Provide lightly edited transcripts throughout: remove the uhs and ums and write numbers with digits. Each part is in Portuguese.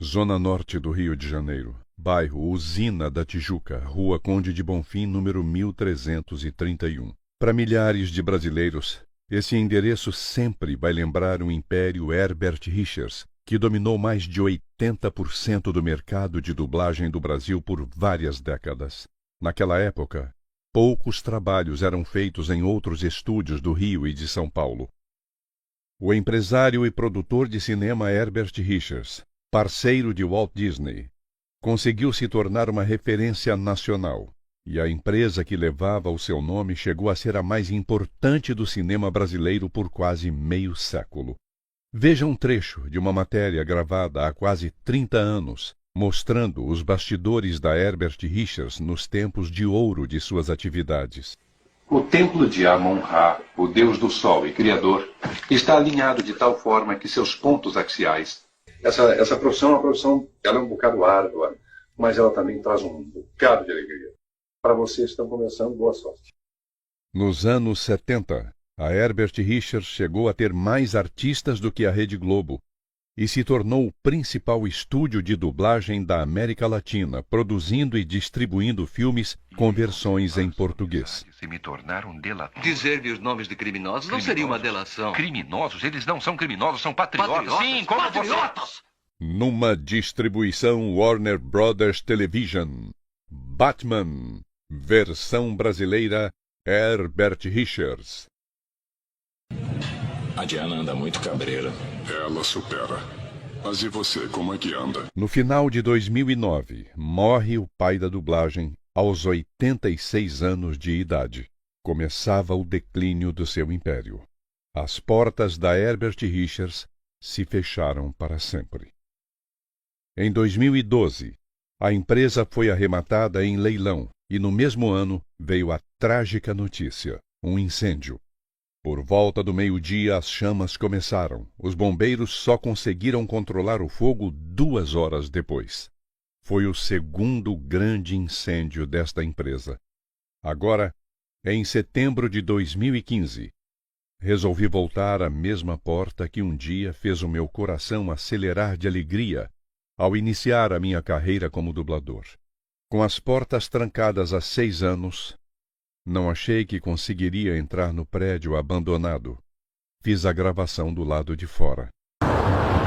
Zona Norte do Rio de Janeiro. Bairro Usina da Tijuca, Rua Conde de Bonfim, número 1331. Para milhares de brasileiros, esse endereço sempre vai lembrar o império Herbert Richards, que dominou mais de 80% do mercado de dublagem do Brasil por várias décadas. Naquela época, poucos trabalhos eram feitos em outros estúdios do Rio e de São Paulo. O empresário e produtor de cinema Herbert Richards, parceiro de Walt Disney, conseguiu se tornar uma referência nacional, e a empresa que levava o seu nome chegou a ser a mais importante do cinema brasileiro por quase meio século. Veja um trecho de uma matéria gravada há quase 30 anos, mostrando os bastidores da Herbert Richards nos tempos de ouro de suas atividades. O templo de Amon-Ra, o deus do sol e criador, está alinhado de tal forma que seus pontos axiais... Essa profissão é uma profissão, ela é um bocado árdua, mas ela também traz um bocado de alegria. Para vocês que estão começando, boa sorte. Nos anos 70, a Herbert Richards chegou a ter mais artistas do que a Rede Globo e se tornou o principal estúdio de dublagem da América Latina, produzindo e distribuindo filmes com versões em português. Se me tornar um delator. Dizer-lhe os nomes de criminosos não seria uma delação. Criminosos? Eles não são criminosos, são patriotas. Sim, como patriotas! você... Numa distribuição Warner Brothers Television, Batman, versão brasileira, Herbert Richards. A Diana anda muito cabreira. Ela supera. Mas e você, como é que anda? No final de 2009, morre o pai da dublagem aos 86 anos de idade. Começava o declínio do seu império. As portas da Herbert Richards se fecharam para sempre. Em 2012, a empresa foi arrematada em leilão e no mesmo ano veio a trágica notícia, um incêndio. Por volta do meio-dia, as chamas começaram. Os bombeiros só conseguiram controlar o fogo 2 horas depois. Foi o segundo grande incêndio desta empresa. Agora, em setembro de 2015, resolvi voltar à mesma porta que um dia fez o meu coração acelerar de alegria ao iniciar a minha carreira como dublador. Com as portas trancadas há 6 anos, não achei que conseguiria entrar no prédio abandonado. Fiz a gravação do lado de fora.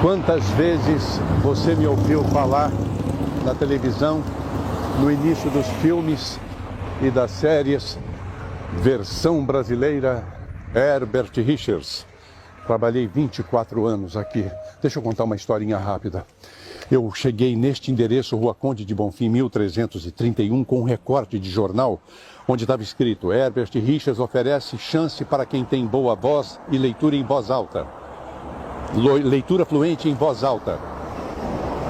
Quantas vezes você me ouviu falar na televisão, no início dos filmes e das séries, versão brasileira, Herbert Richards. Trabalhei 24 anos aqui. Deixa eu contar uma historinha rápida. Eu cheguei neste endereço, Rua Conde de Bonfim, 1331, com um recorte de jornal, onde estava escrito: Herbert Richards oferece chance para quem tem boa voz e leitura em voz alta. Leitura fluente em voz alta.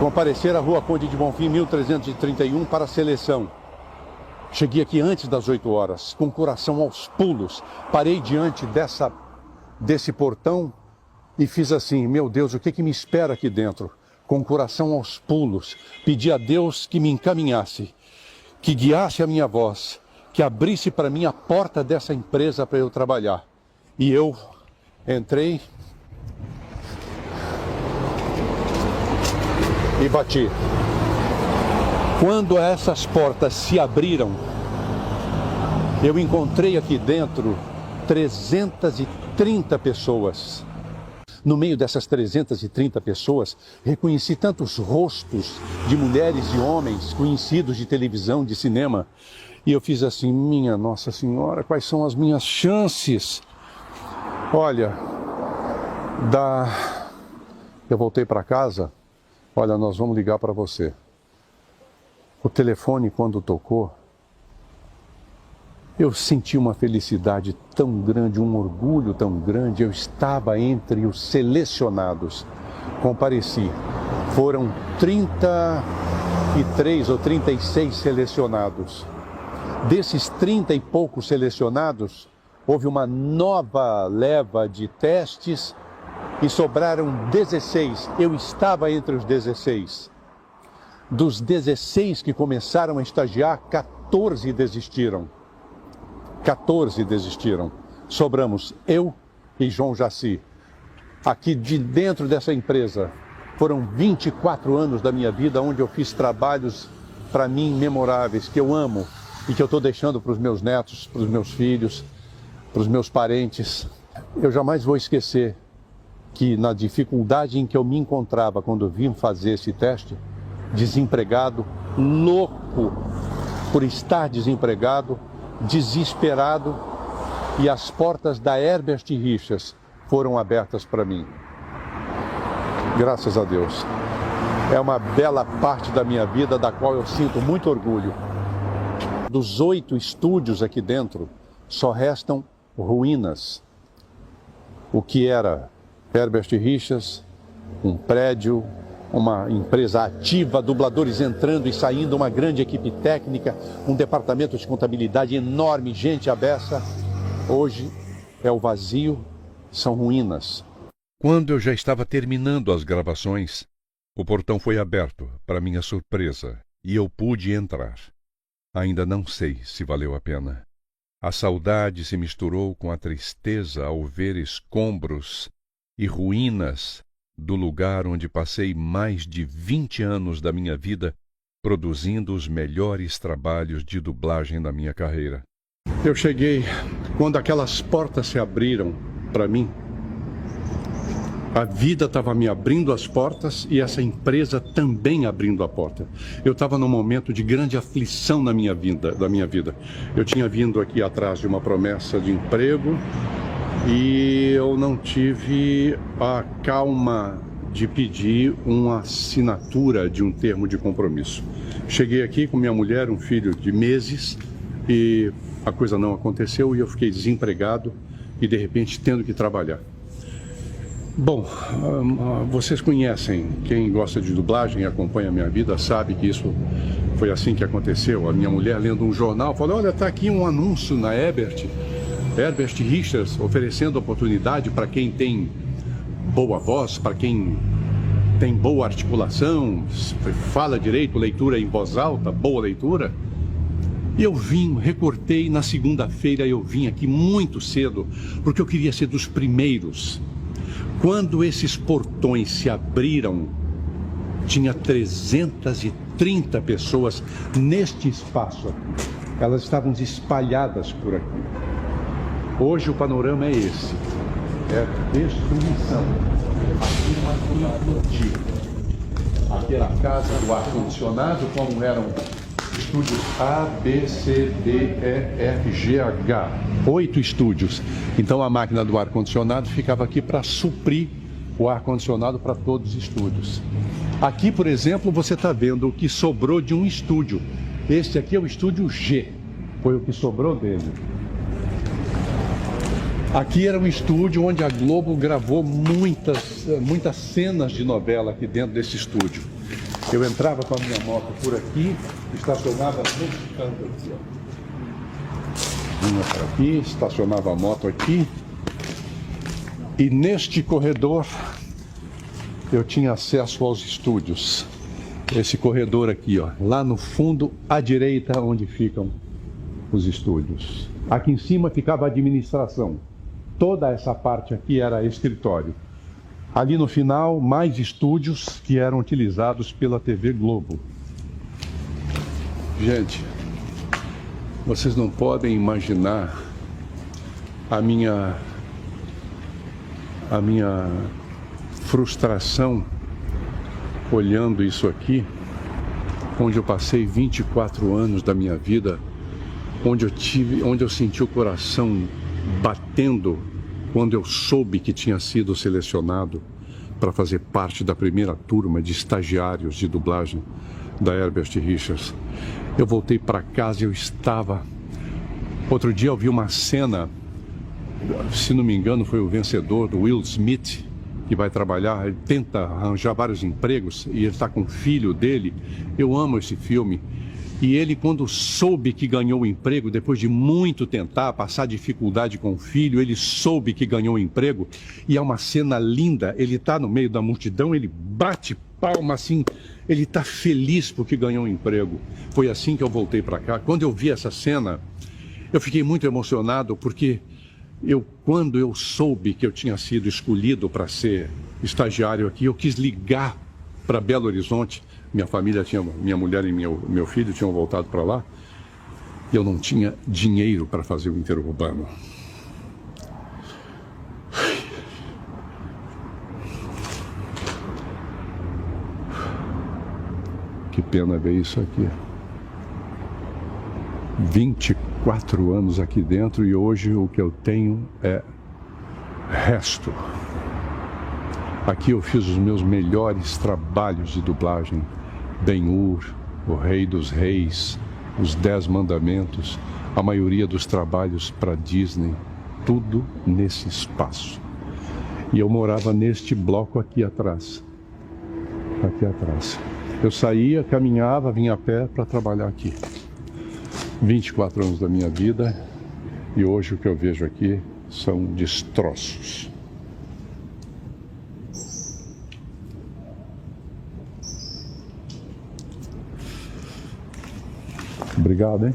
Comparecer à Rua Conde de Bonfim, 1331, para a seleção. Cheguei aqui antes das 8 horas, com o coração aos pulos. Parei diante desse portão e fiz assim: meu Deus, o que me espera aqui dentro? Com o coração aos pulos, pedi a Deus que me encaminhasse, que guiasse a minha voz, que abrisse para mim a porta dessa empresa para eu trabalhar. E eu entrei e bati. Quando essas portas se abriram, eu encontrei aqui dentro 330 pessoas. No meio dessas 330 pessoas, reconheci tantos rostos de mulheres e homens conhecidos de televisão, de cinema. E eu fiz assim: minha Nossa Senhora, quais são as minhas chances? Olha, eu voltei para casa. Olha, nós vamos ligar para você. O telefone, quando tocou, eu senti uma felicidade tão grande, um orgulho tão grande. Eu estava entre os selecionados. Compareci. Foram 33 ou 36 selecionados. Desses 30 e poucos selecionados, houve uma nova leva de testes e sobraram 16. Eu estava entre os 16. Dos 16 que começaram a estagiar, 14 desistiram. 14 desistiram. Sobramos eu e João Jaci. Aqui de dentro dessa empresa, Foram 24 anos da minha vida onde eu fiz trabalhos, para mim, memoráveis, que eu amo e que eu estou deixando para os meus netos, para os meus filhos, para os meus parentes. Eu jamais vou esquecer que na dificuldade em que eu me encontrava quando vim fazer esse teste, desempregado, louco por estar desempregado, desesperado, e as portas da Herbert Richards foram abertas para mim. Graças a Deus. É uma bela parte da minha vida da qual eu sinto muito orgulho. Dos 8 estúdios aqui dentro, só restam ruínas. O que era Herbert Richards, um prédio, uma empresa ativa, dubladores entrando e saindo, uma grande equipe técnica, um departamento de contabilidade enorme, gente à beça. Hoje é o vazio, são ruínas. Quando eu já estava terminando as gravações, o portão foi aberto, para minha surpresa, e eu pude entrar. Ainda não sei se valeu a pena. A saudade se misturou com a tristeza ao ver escombros e ruínas do lugar onde passei mais de 20 anos da minha vida produzindo os melhores trabalhos de dublagem da minha carreira. Eu cheguei quando aquelas portas se abriram para mim. A vida estava me abrindo as portas e essa empresa também abrindo a porta. Eu estava num momento de grande aflição da minha vida. Eu tinha vindo aqui atrás de uma promessa de emprego e eu não tive a calma de pedir uma assinatura de um termo de compromisso. Cheguei aqui com minha mulher, um filho de meses, e a coisa não aconteceu e eu fiquei desempregado e de repente tendo que trabalhar. Bom, vocês conhecem, quem gosta de dublagem e acompanha a minha vida sabe que isso foi assim que aconteceu. A minha mulher, lendo um jornal, falou: olha, está aqui um anúncio na Herbert Richards, oferecendo oportunidade para quem tem boa voz, para quem tem boa articulação, fala direito, leitura em voz alta, boa leitura. E eu recortei, na segunda-feira eu vim aqui muito cedo, porque eu queria ser dos primeiros. Quando esses portões se abriram, tinha 330 pessoas neste espaço aqui. Elas estavam espalhadas por aqui. Hoje o panorama é esse. É destruição. Aqui uma implodir. Aqui era a casa do ar-condicionado, como eram estúdios A, B, C, D, E, F, G, H. 8 estúdios. Então a máquina do ar-condicionado ficava aqui para suprir o ar-condicionado para todos os estúdios. Aqui, por exemplo, você está vendo o que sobrou de um estúdio. Este aqui é o estúdio G. Foi o que sobrou dele. Aqui era um estúdio onde a Globo gravou muitas cenas de novela aqui dentro desse estúdio. Eu entrava com a minha moto por aqui, estacionava nesse canto aqui, ó. Vinha para aqui, estacionava a moto aqui. E neste corredor eu tinha acesso aos estúdios. Esse corredor aqui, ó, lá no fundo à direita, onde ficam os estúdios. Aqui em cima ficava a administração. Toda essa parte aqui era escritório. Ali no final, mais estúdios que eram utilizados pela TV Globo. Gente, vocês não podem imaginar a minha frustração olhando isso aqui, onde eu passei 24 anos da minha vida, onde eu senti o coração batendo quando eu soube que tinha sido selecionado para fazer parte da primeira turma de estagiários de dublagem da Herbert Richards. Eu voltei para casa e eu estava... Outro dia eu vi uma cena, se não me engano foi o vencedor, do Will Smith, que vai trabalhar, ele tenta arranjar vários empregos e ele está com o filho dele. Eu amo esse filme. E ele, quando soube que ganhou o emprego, depois de muito tentar, passar dificuldade com o filho, ele soube que ganhou o emprego. E é uma cena linda, ele está no meio da multidão, ele bate palma assim, ele está feliz porque ganhou o emprego. Foi assim que eu voltei para cá. Quando eu vi essa cena, eu fiquei muito emocionado, porque quando eu soube que eu tinha sido escolhido para ser estagiário aqui, eu quis ligar para Belo Horizonte. Minha mulher e meu filho tinham voltado para lá. E eu não tinha dinheiro para fazer o interurbano. Que pena ver isso aqui. 24 anos aqui dentro e hoje o que eu tenho é resto. Aqui eu fiz os meus melhores trabalhos de dublagem. Ben-Hur, O Rei dos Reis, Os 10 Mandamentos, a maioria dos trabalhos para Disney, tudo nesse espaço. E eu morava neste bloco aqui atrás. Aqui atrás. Eu saía, caminhava, vinha a pé para trabalhar aqui. 24 anos da minha vida e hoje o que eu vejo aqui são destroços. Obrigado, hein?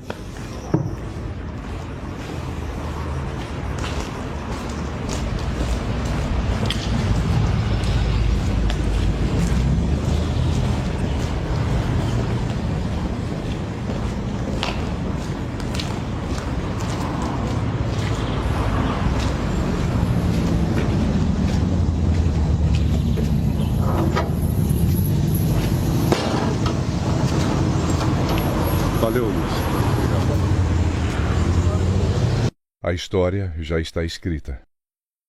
Valeu, Luiz. A história já está escrita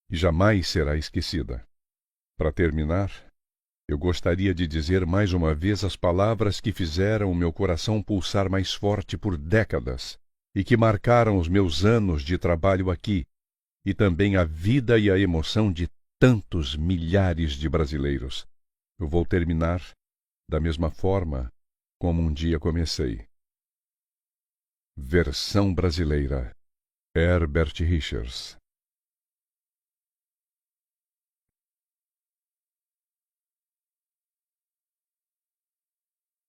e jamais será esquecida. Para terminar, eu gostaria de dizer mais uma vez as palavras que fizeram o meu coração pulsar mais forte por décadas e que marcaram os meus anos de trabalho aqui e também a vida e a emoção de tantos milhares de brasileiros. Eu vou terminar da mesma forma como um dia comecei. Versão brasileira. Herbert Richards.